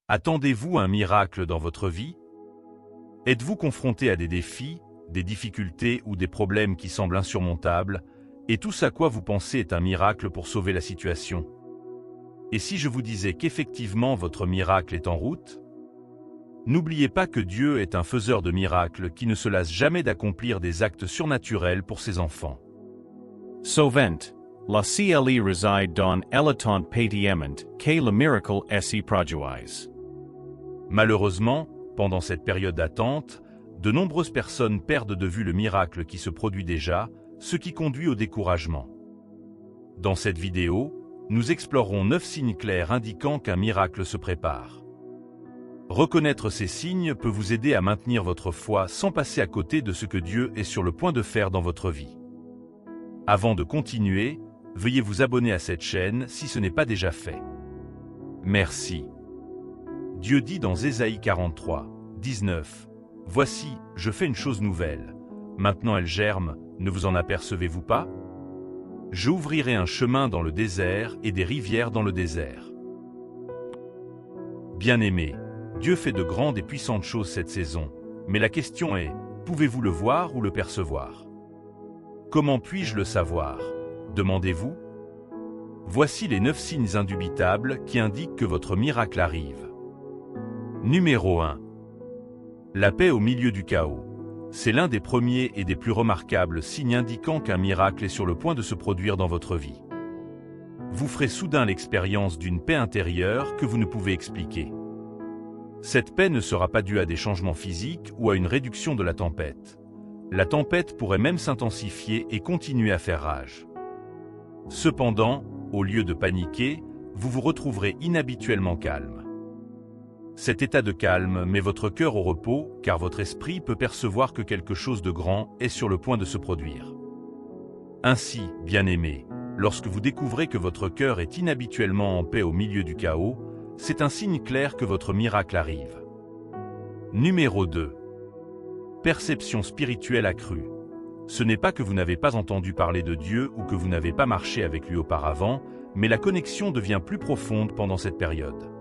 Attendez-vous un miracle dans votre vie? Êtes-vous confronté à des défis, des difficultés ou des problèmes qui semblent insurmontables, et tout ce à quoi vous pensez est un miracle pour sauver la situation? Et si je vous disais qu'effectivement votre miracle est en route? N'oubliez pas que Dieu est un faiseur de miracles qui ne se lasse jamais d'accomplir des actes surnaturels pour ses enfants. Sovent, la CLE reside dans Elaton Patient, que le miracle s'y produise. Malheureusement, pendant cette période d'attente, de nombreuses personnes perdent de vue le miracle qui se produit déjà, ce qui conduit au découragement. Dans cette vidéo, nous explorerons 9 signes clairs indiquant qu'un miracle se prépare. Reconnaître ces signes peut vous aider à maintenir votre foi sans passer à côté de ce que Dieu est sur le point de faire dans votre vie. Avant de continuer, veuillez vous abonner à cette chaîne si ce n'est pas déjà fait. Merci. Dieu dit dans Ésaïe 43, 19, « Voici, je fais une chose nouvelle. Maintenant elle germe, ne vous en apercevez-vous pas? J'ouvrirai un chemin dans le désert et des rivières dans le désert. » Bien-aimés, Dieu fait de grandes et puissantes choses cette saison, mais la question est, pouvez-vous le voir ou le percevoir? Comment puis-je le savoir? Demandez-vous. Voici les 9 signes indubitables qui indiquent que votre miracle arrive. Numéro 1. La paix au milieu du chaos. C'est l'un des premiers et des plus remarquables signes indiquant qu'un miracle est sur le point de se produire dans votre vie. Vous ferez soudain l'expérience d'une paix intérieure que vous ne pouvez expliquer. Cette paix ne sera pas due à des changements physiques ou à une réduction de la tempête. La tempête pourrait même s'intensifier et continuer à faire rage. Cependant, au lieu de paniquer, vous vous retrouverez inhabituellement calme. Cet état de calme met votre cœur au repos, car votre esprit peut percevoir que quelque chose de grand est sur le point de se produire. Ainsi, bien-aimés, lorsque vous découvrez que votre cœur est inhabituellement en paix au milieu du chaos, c'est un signe clair que votre miracle arrive. Numéro 2. Perception spirituelle accrue. Ce n'est pas que vous n'avez pas entendu parler de Dieu ou que vous n'avez pas marché avec lui auparavant, mais la connexion devient plus profonde pendant cette période.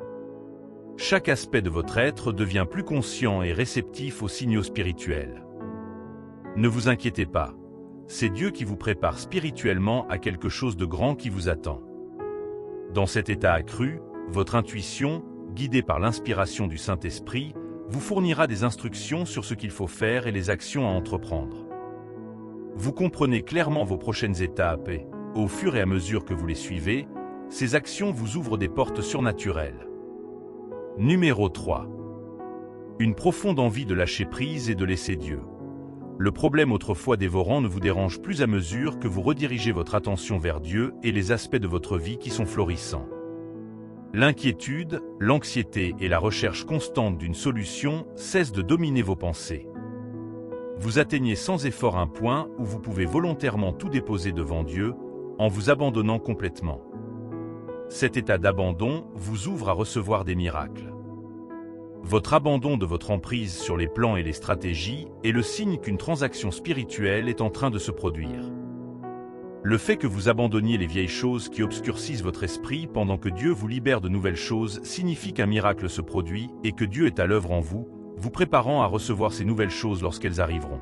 Chaque aspect de votre être devient plus conscient et réceptif aux signaux spirituels. Ne vous inquiétez pas, c'est Dieu qui vous prépare spirituellement à quelque chose de grand qui vous attend. Dans cet état accru, votre intuition, guidée par l'inspiration du Saint-Esprit, vous fournira des instructions sur ce qu'il faut faire et les actions à entreprendre. Vous comprenez clairement vos prochaines étapes et, au fur et à mesure que vous les suivez, ces actions vous ouvrent des portes surnaturelles. Numéro 3. Une profonde envie de lâcher prise et de laisser Dieu. Le problème autrefois dévorant ne vous dérange plus à mesure que vous redirigez votre attention vers Dieu et les aspects de votre vie qui sont florissants. L'inquiétude, l'anxiété et la recherche constante d'une solution cessent de dominer vos pensées. Vous atteignez sans effort un point où vous pouvez volontairement tout déposer devant Dieu en vous abandonnant complètement. Cet état d'abandon vous ouvre à recevoir des miracles. Votre abandon de votre emprise sur les plans et les stratégies est le signe qu'une transaction spirituelle est en train de se produire. Le fait que vous abandonniez les vieilles choses qui obscurcissent votre esprit pendant que Dieu vous libère de nouvelles choses signifie qu'un miracle se produit et que Dieu est à l'œuvre en vous, vous préparant à recevoir ces nouvelles choses lorsqu'elles arriveront.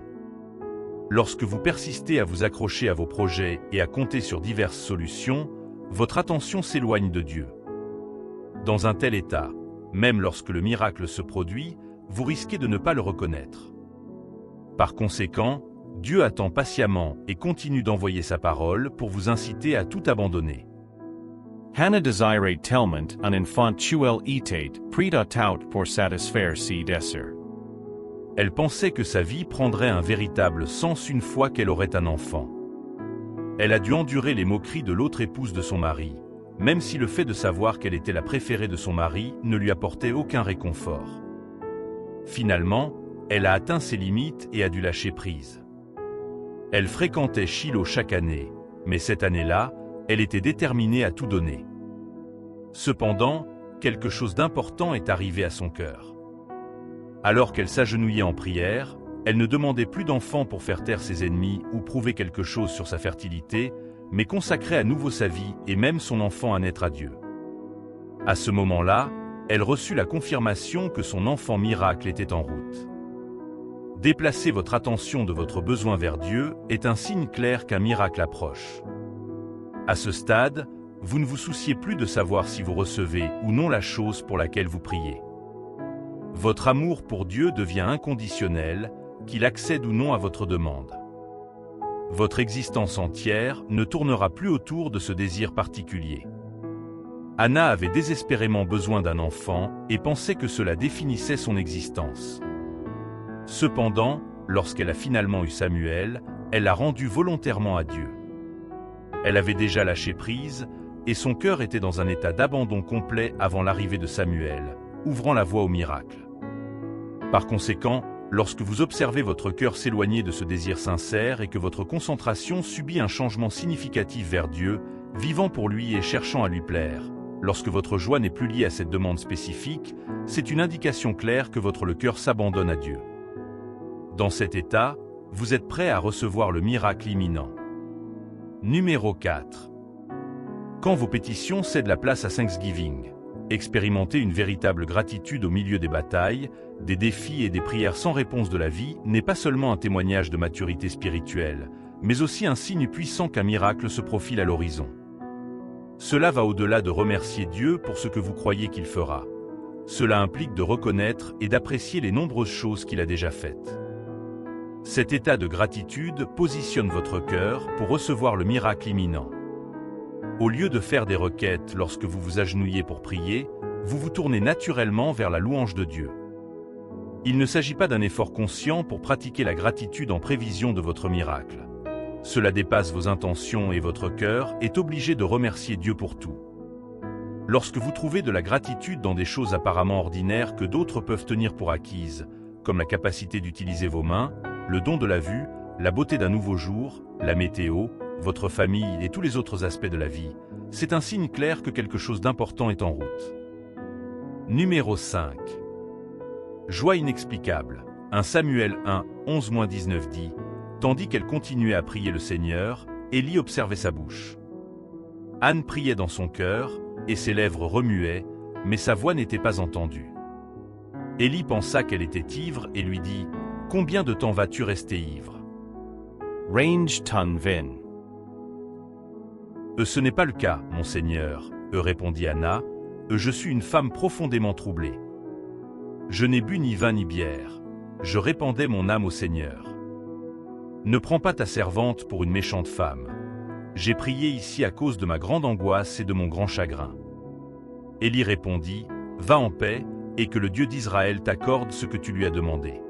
Lorsque vous persistez à vous accrocher à vos projets et à compter sur diverses solutions, votre attention s'éloigne de Dieu. Dans un tel état, même lorsque le miracle se produit, vous risquez de ne pas le reconnaître. Par conséquent, Dieu attend patiemment et continue d'envoyer sa parole pour vous inciter à tout abandonner. Hannah desired tellement un enfant tuel était, prit out pour satisfaire ses désirs. Elle pensait que sa vie prendrait un véritable sens une fois qu'elle aurait un enfant. Elle a dû endurer les moqueries de l'autre épouse de son mari, même si le fait de savoir qu'elle était la préférée de son mari ne lui apportait aucun réconfort. Finalement, elle a atteint ses limites et a dû lâcher prise. Elle fréquentait Shiloh chaque année, mais cette année-là, elle était déterminée à tout donner. Cependant, quelque chose d'important est arrivé à son cœur. Alors qu'elle s'agenouillait en prière, elle ne demandait plus d'enfants pour faire taire ses ennemis ou prouver quelque chose sur sa fertilité, mais consacrait à nouveau sa vie et même son enfant à naître à Dieu. À ce moment-là, elle reçut la confirmation que son enfant miracle était en route. Déplacer votre attention de votre besoin vers Dieu est un signe clair qu'un miracle approche. À ce stade, vous ne vous souciez plus de savoir si vous recevez ou non la chose pour laquelle vous priez. Votre amour pour Dieu devient inconditionnel, qu'il accède ou non à votre demande. Votre existence entière ne tournera plus autour de ce désir particulier. Anna avait désespérément besoin d'un enfant et pensait que cela définissait son existence. Cependant, lorsqu'elle a finalement eu Samuel, elle l'a rendu volontairement à Dieu. Elle avait déjà lâché prise, et son cœur était dans un état d'abandon complet avant l'arrivée de Samuel, ouvrant la voie au miracle. Par conséquent, lorsque vous observez votre cœur s'éloigner de ce désir sincère et que votre concentration subit un changement significatif vers Dieu, vivant pour lui et cherchant à lui plaire, lorsque votre joie n'est plus liée à cette demande spécifique, c'est une indication claire que le cœur s'abandonne à Dieu. Dans cet état, vous êtes prêt à recevoir le miracle imminent. Numéro 4. Quand vos pétitions cèdent la place à Thanksgiving, expérimenter une véritable gratitude au milieu des batailles, des défis et des prières sans réponse de la vie n'est pas seulement un témoignage de maturité spirituelle, mais aussi un signe puissant qu'un miracle se profile à l'horizon. Cela va au-delà de remercier Dieu pour ce que vous croyez qu'il fera. Cela implique de reconnaître et d'apprécier les nombreuses choses qu'il a déjà faites. Cet état de gratitude positionne votre cœur pour recevoir le miracle imminent. Au lieu de faire des requêtes lorsque vous vous agenouillez pour prier, vous vous tournez naturellement vers la louange de Dieu. Il ne s'agit pas d'un effort conscient pour pratiquer la gratitude en prévision de votre miracle. Cela dépasse vos intentions et votre cœur est obligé de remercier Dieu pour tout. Lorsque vous trouvez de la gratitude dans des choses apparemment ordinaires que d'autres peuvent tenir pour acquises, comme la capacité d'utiliser vos mains, le don de la vue, la beauté d'un nouveau jour, la météo, votre famille et tous les autres aspects de la vie, c'est un signe clair que quelque chose d'important est en route. Numéro 5. Joie inexplicable. 1 Samuel 1, 11-19 dit « Tandis qu'elle continuait à prier le Seigneur, Élie observait sa bouche. Anne priait dans son cœur, et ses lèvres remuaient, mais sa voix n'était pas entendue. Élie pensa qu'elle était ivre et lui dit « Combien de temps vas-tu rester ivre ?» Range Ton Vin. Ce n'est pas le cas, mon Seigneur, répondit Anna, je suis une femme profondément troublée. Je n'ai bu ni vin ni bière, je répandais mon âme au Seigneur. Ne prends pas ta servante pour une méchante femme. J'ai prié ici à cause de ma grande angoisse et de mon grand chagrin. Élie répondit, va en paix, et que le Dieu d'Israël t'accorde ce que tu lui as demandé.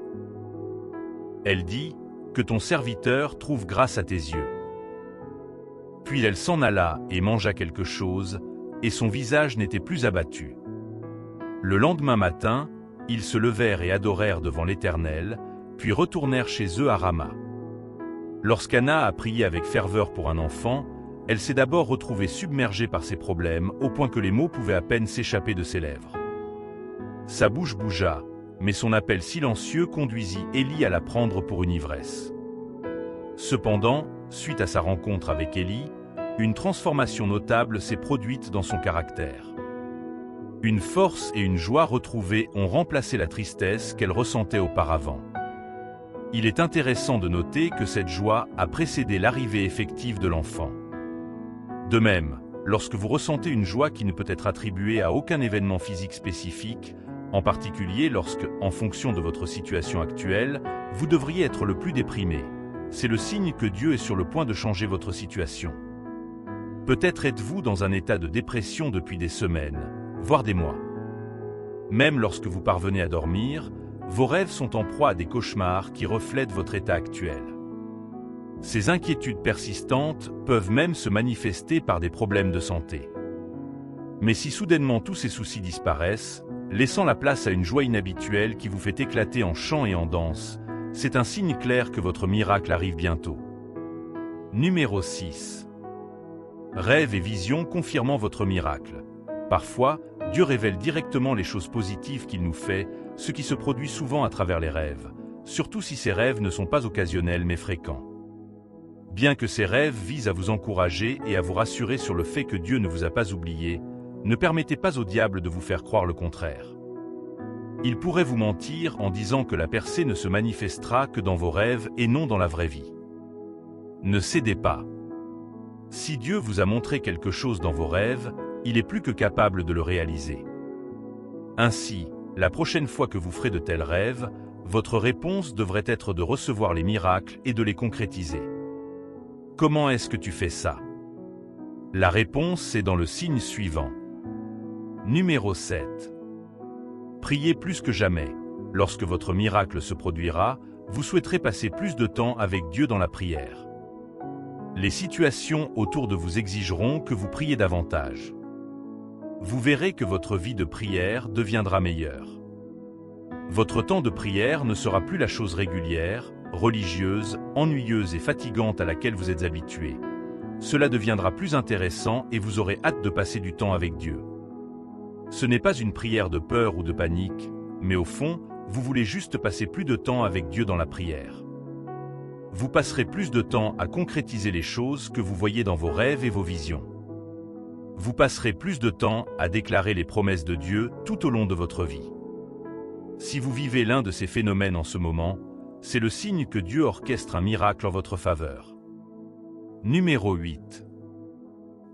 Elle dit, que ton serviteur trouve grâce à tes yeux. Puis elle s'en alla et mangea quelque chose, et son visage n'était plus abattu. Le lendemain matin, ils se levèrent et adorèrent devant l'Éternel, puis retournèrent chez eux à Rama. Lorsqu'Anna a prié avec ferveur pour un enfant, elle s'est d'abord retrouvée submergée par ses problèmes au point que les mots pouvaient à peine s'échapper de ses lèvres. Sa bouche bougea, mais son appel silencieux conduisit Élie à la prendre pour une ivresse. Cependant, suite à sa rencontre avec Élie, une transformation notable s'est produite dans son caractère. Une force et une joie retrouvées ont remplacé la tristesse qu'elle ressentait auparavant. Il est intéressant de noter que cette joie a précédé l'arrivée effective de l'enfant. De même, lorsque vous ressentez une joie qui ne peut être attribuée à aucun événement physique spécifique, en particulier lorsque, en fonction de votre situation actuelle, vous devriez être le plus déprimé, c'est le signe que Dieu est sur le point de changer votre situation. Peut-être êtes-vous dans un état de dépression depuis des semaines, voire des mois. Même lorsque vous parvenez à dormir, vos rêves sont en proie à des cauchemars qui reflètent votre état actuel. Ces inquiétudes persistantes peuvent même se manifester par des problèmes de santé. Mais si soudainement tous ces soucis disparaissent, laissant la place à une joie inhabituelle qui vous fait éclater en chant et en danse, c'est un signe clair que votre miracle arrive bientôt. Numéro 6. Rêves et visions confirmant votre miracle. Parfois, Dieu révèle directement les choses positives qu'il nous fait, ce qui se produit souvent à travers les rêves, surtout si ces rêves ne sont pas occasionnels mais fréquents. Bien que ces rêves visent à vous encourager et à vous rassurer sur le fait que Dieu ne vous a pas oublié, Ne permettez pas au diable de vous faire croire le contraire. Il pourrait vous mentir en disant que la percée ne se manifestera que dans vos rêves et non dans la vraie vie. Ne cédez pas. Si Dieu vous a montré quelque chose dans vos rêves, il est plus que capable de le réaliser. Ainsi, la prochaine fois que vous ferez de tels rêves, votre réponse devrait être de recevoir les miracles et de les concrétiser. Comment est-ce que tu fais ça? La réponse est dans le signe suivant. Numéro 7. Priez plus que jamais. Lorsque votre miracle se produira, vous souhaiterez passer plus de temps avec Dieu dans la prière. Les situations autour de vous exigeront que vous priez davantage. Vous verrez que votre vie de prière deviendra meilleure. Votre temps de prière ne sera plus la chose régulière, religieuse, ennuyeuse et fatigante à laquelle vous êtes habitué. Cela deviendra plus intéressant et vous aurez hâte de passer du temps avec Dieu. Ce n'est pas une prière de peur ou de panique, mais au fond, vous voulez juste passer plus de temps avec Dieu dans la prière. Vous passerez plus de temps à concrétiser les choses que vous voyez dans vos rêves et vos visions. Vous passerez plus de temps à déclarer les promesses de Dieu tout au long de votre vie. Si vous vivez l'un de ces phénomènes en ce moment, c'est le signe que Dieu orchestre un miracle en votre faveur. Numéro 8.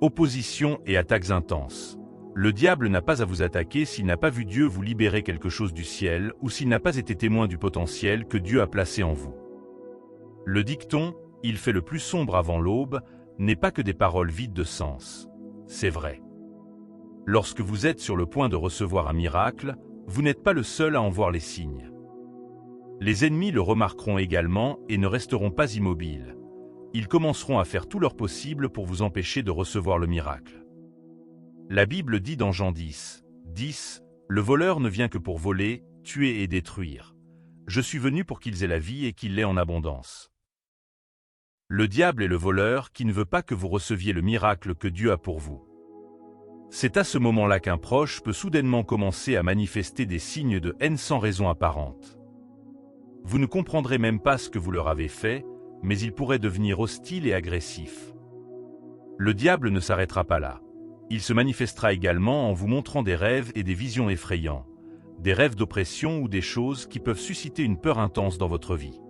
Opposition et attaques intenses. Le diable n'a pas à vous attaquer s'il n'a pas vu Dieu vous libérer quelque chose du ciel ou s'il n'a pas été témoin du potentiel que Dieu a placé en vous. Le dicton « il fait le plus sombre avant l'aube » n'est pas que des paroles vides de sens. C'est vrai. Lorsque vous êtes sur le point de recevoir un miracle, vous n'êtes pas le seul à en voir les signes. Les ennemis le remarqueront également et ne resteront pas immobiles. Ils commenceront à faire tout leur possible pour vous empêcher de recevoir le miracle. La Bible dit dans Jean 10, « Le voleur ne vient que pour voler, tuer et détruire. Je suis venu pour qu'ils aient la vie et qu'ils l'aient en abondance. » Le diable est le voleur qui ne veut pas que vous receviez le miracle que Dieu a pour vous. C'est à ce moment-là qu'un proche peut soudainement commencer à manifester des signes de haine sans raison apparente. Vous ne comprendrez même pas ce que vous leur avez fait, mais il pourrait devenir hostile et agressif. Le diable ne s'arrêtera pas là. Il se manifestera également en vous montrant des rêves et des visions effrayants, des rêves d'oppression ou des choses qui peuvent susciter une peur intense dans votre vie.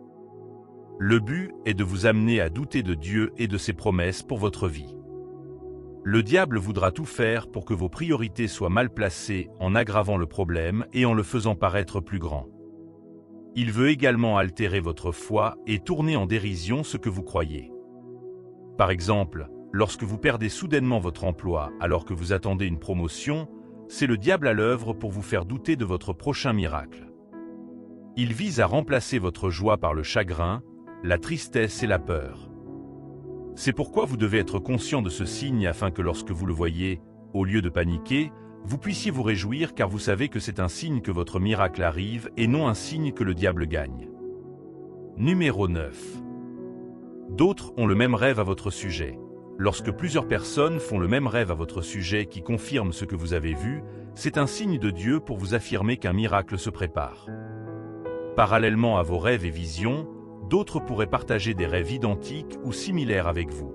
Le but est de vous amener à douter de Dieu et de ses promesses pour votre vie. Le diable voudra tout faire pour que vos priorités soient mal placées en aggravant le problème et en le faisant paraître plus grand. Il veut également altérer votre foi et tourner en dérision ce que vous croyez. Par exemple, lorsque vous perdez soudainement votre emploi alors que vous attendez une promotion, c'est le diable à l'œuvre pour vous faire douter de votre prochain miracle. Il vise à remplacer votre joie par le chagrin, la tristesse et la peur. C'est pourquoi vous devez être conscient de ce signe afin que lorsque vous le voyez, au lieu de paniquer, vous puissiez vous réjouir car vous savez que c'est un signe que votre miracle arrive et non un signe que le diable gagne. Numéro 9. D'autres ont le même rêve à votre sujet. Lorsque plusieurs personnes font le même rêve à votre sujet qui confirme ce que vous avez vu, c'est un signe de Dieu pour vous affirmer qu'un miracle se prépare. Parallèlement à vos rêves et visions, d'autres pourraient partager des rêves identiques ou similaires avec vous.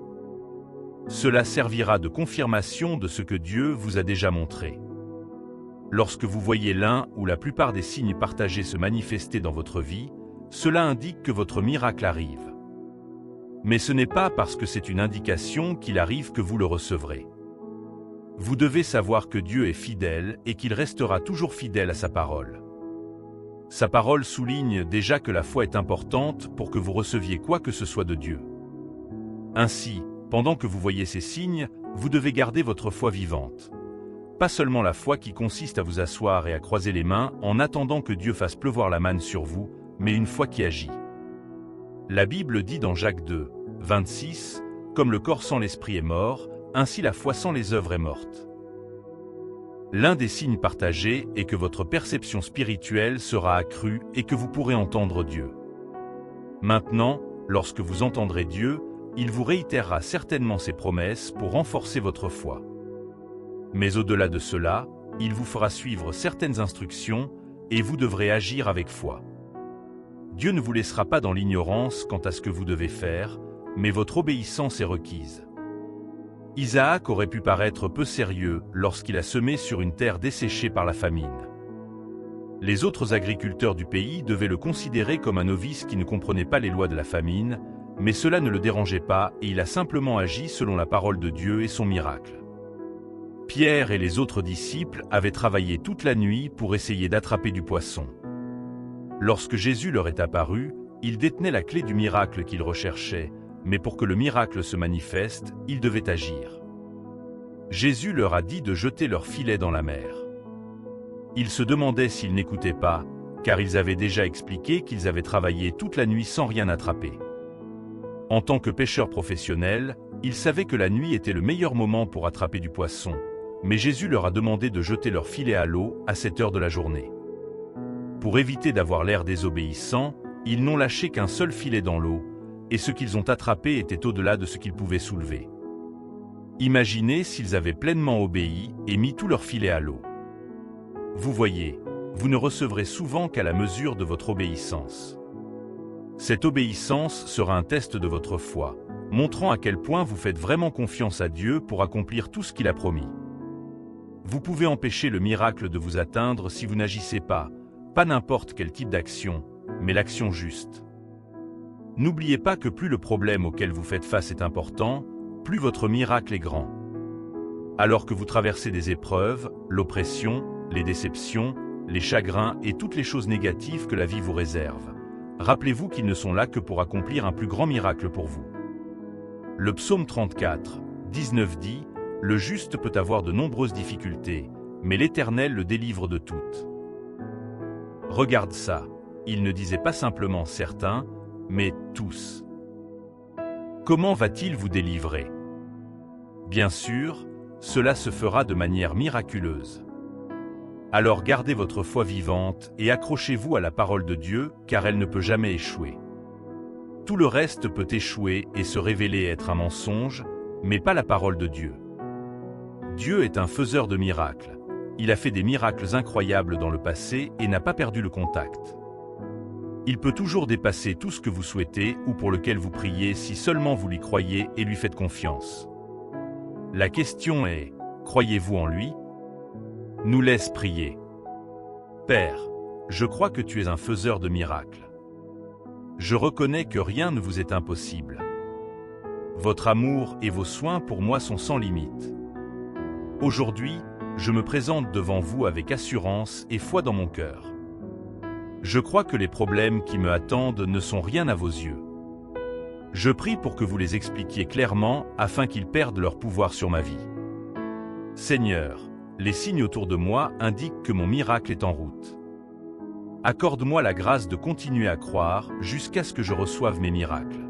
Cela servira de confirmation de ce que Dieu vous a déjà montré. Lorsque vous voyez l'un ou la plupart des signes partagés se manifester dans votre vie, cela indique que votre miracle arrive. Mais ce n'est pas parce que c'est une indication qu'il arrive que vous le recevrez. Vous devez savoir que Dieu est fidèle et qu'il restera toujours fidèle à sa parole. Sa parole souligne déjà que la foi est importante pour que vous receviez quoi que ce soit de Dieu. Ainsi, pendant que vous voyez ces signes, vous devez garder votre foi vivante. Pas seulement la foi qui consiste à vous asseoir et à croiser les mains en attendant que Dieu fasse pleuvoir la manne sur vous, mais une foi qui agit. La Bible dit dans Jacques 2, 26, « Comme le corps sans l'esprit est mort, ainsi la foi sans les œuvres est morte. » L'un des signes partagés est que votre perception spirituelle sera accrue et que vous pourrez entendre Dieu. Maintenant, lorsque vous entendrez Dieu, il vous réitérera certainement ses promesses pour renforcer votre foi. Mais au-delà de cela, il vous fera suivre certaines instructions et vous devrez agir avec foi. Dieu ne vous laissera pas dans l'ignorance quant à ce que vous devez faire, mais votre obéissance est requise. Isaac aurait pu paraître peu sérieux lorsqu'il a semé sur une terre desséchée par la famine. Les autres agriculteurs du pays devaient le considérer comme un novice qui ne comprenait pas les lois de la famine, mais cela ne le dérangeait pas et il a simplement agi selon la parole de Dieu et son miracle. Pierre et les autres disciples avaient travaillé toute la nuit pour essayer d'attraper du poisson. Lorsque Jésus leur est apparu, ils détenaient la clé du miracle qu'ils recherchaient, mais pour que le miracle se manifeste, ils devaient agir. Jésus leur a dit de jeter leur filet dans la mer. Ils se demandaient s'ils n'écoutaient pas, car ils avaient déjà expliqué qu'ils avaient travaillé toute la nuit sans rien attraper. En tant que pêcheurs professionnels, ils savaient que la nuit était le meilleur moment pour attraper du poisson, mais Jésus leur a demandé de jeter leur filet à l'eau à cette heure de la journée. Pour éviter d'avoir l'air désobéissant, ils n'ont lâché qu'un seul filet dans l'eau, et ce qu'ils ont attrapé était au-delà de ce qu'ils pouvaient soulever. Imaginez s'ils avaient pleinement obéi et mis tout leur filet à l'eau. Vous voyez, vous ne recevrez souvent qu'à la mesure de votre obéissance. Cette obéissance sera un test de votre foi, montrant à quel point vous faites vraiment confiance à Dieu pour accomplir tout ce qu'il a promis. Vous pouvez empêcher le miracle de vous atteindre si vous n'agissez pas n'importe quel type d'action, mais l'action juste. N'oubliez pas que plus le problème auquel vous faites face est important, plus votre miracle est grand. Alors que vous traversez des épreuves, l'oppression, les déceptions, les chagrins et toutes les choses négatives que la vie vous réserve, rappelez-vous qu'ils ne sont là que pour accomplir un plus grand miracle pour vous. Le psaume 34, 19 dit « Le juste peut avoir de nombreuses difficultés, mais l'Éternel le délivre de toutes. » Regarde ça, il ne disait pas simplement certains, mais tous. Comment va-t-il vous délivrer? Bien sûr, cela se fera de manière miraculeuse. Alors gardez votre foi vivante et accrochez-vous à la parole de Dieu, car elle ne peut jamais échouer. Tout le reste peut échouer et se révéler être un mensonge, mais pas la parole de Dieu. Dieu est un faiseur de miracles. Il a fait des miracles incroyables dans le passé et n'a pas perdu le contact. Il peut toujours dépasser tout ce que vous souhaitez ou pour lequel vous priez si seulement vous lui croyez et lui faites confiance. La question est, croyez-vous en lui? Nous laisse prier. Père, je crois que tu es un faiseur de miracles. Je reconnais que rien ne vous est impossible. Votre amour et vos soins pour moi sont sans limite. Aujourd'hui, je me présente devant vous avec assurance et foi dans mon cœur. Je crois que les problèmes qui me attendent ne sont rien à vos yeux. Je prie pour que vous les expliquiez clairement afin qu'ils perdent leur pouvoir sur ma vie. Seigneur, les signes autour de moi indiquent que mon miracle est en route. Accorde-moi la grâce de continuer à croire jusqu'à ce que je reçoive mes miracles.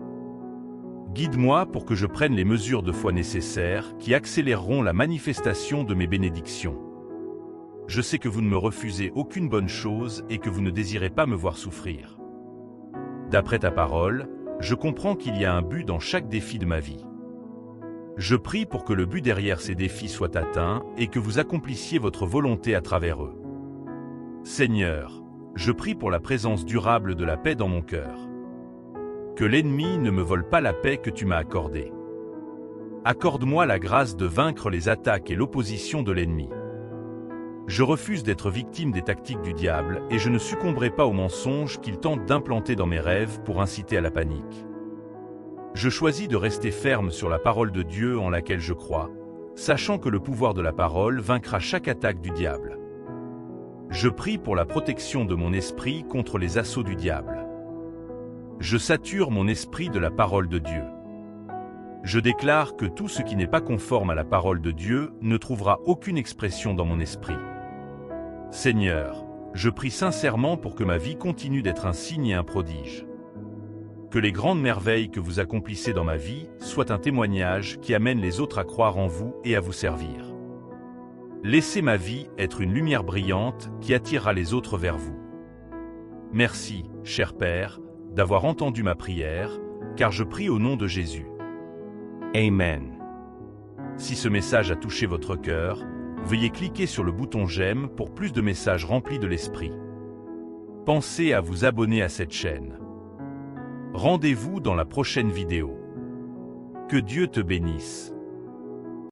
Guide-moi pour que je prenne les mesures de foi nécessaires qui accéléreront la manifestation de mes bénédictions. Je sais que vous ne me refusez aucune bonne chose et que vous ne désirez pas me voir souffrir. D'après ta parole, je comprends qu'il y a un but dans chaque défi de ma vie. Je prie pour que le but derrière ces défis soit atteint et que vous accomplissiez votre volonté à travers eux. Seigneur, je prie pour la présence durable de la paix dans mon cœur. Que l'ennemi ne me vole pas la paix que tu m'as accordée. Accorde-moi la grâce de vaincre les attaques et l'opposition de l'ennemi. Je refuse d'être victime des tactiques du diable et je ne succomberai pas aux mensonges qu'il tente d'implanter dans mes rêves pour inciter à la panique. Je choisis de rester ferme sur la parole de Dieu en laquelle je crois, sachant que le pouvoir de la parole vaincra chaque attaque du diable. Je prie pour la protection de mon esprit contre les assauts du diable. Je sature mon esprit de la parole de Dieu. Je déclare que tout ce qui n'est pas conforme à la parole de Dieu ne trouvera aucune expression dans mon esprit. Seigneur, je prie sincèrement pour que ma vie continue d'être un signe et un prodige. Que les grandes merveilles que vous accomplissez dans ma vie soient un témoignage qui amène les autres à croire en vous et à vous servir. Laissez ma vie être une lumière brillante qui attirera les autres vers vous. Merci, cher Père, d'avoir entendu ma prière, car je prie au nom de Jésus. Amen. Si ce message a touché votre cœur, veuillez cliquer sur le bouton j'aime pour plus de messages remplis de l'Esprit. Pensez à vous abonner à cette chaîne. Rendez-vous dans la prochaine vidéo. Que Dieu te bénisse.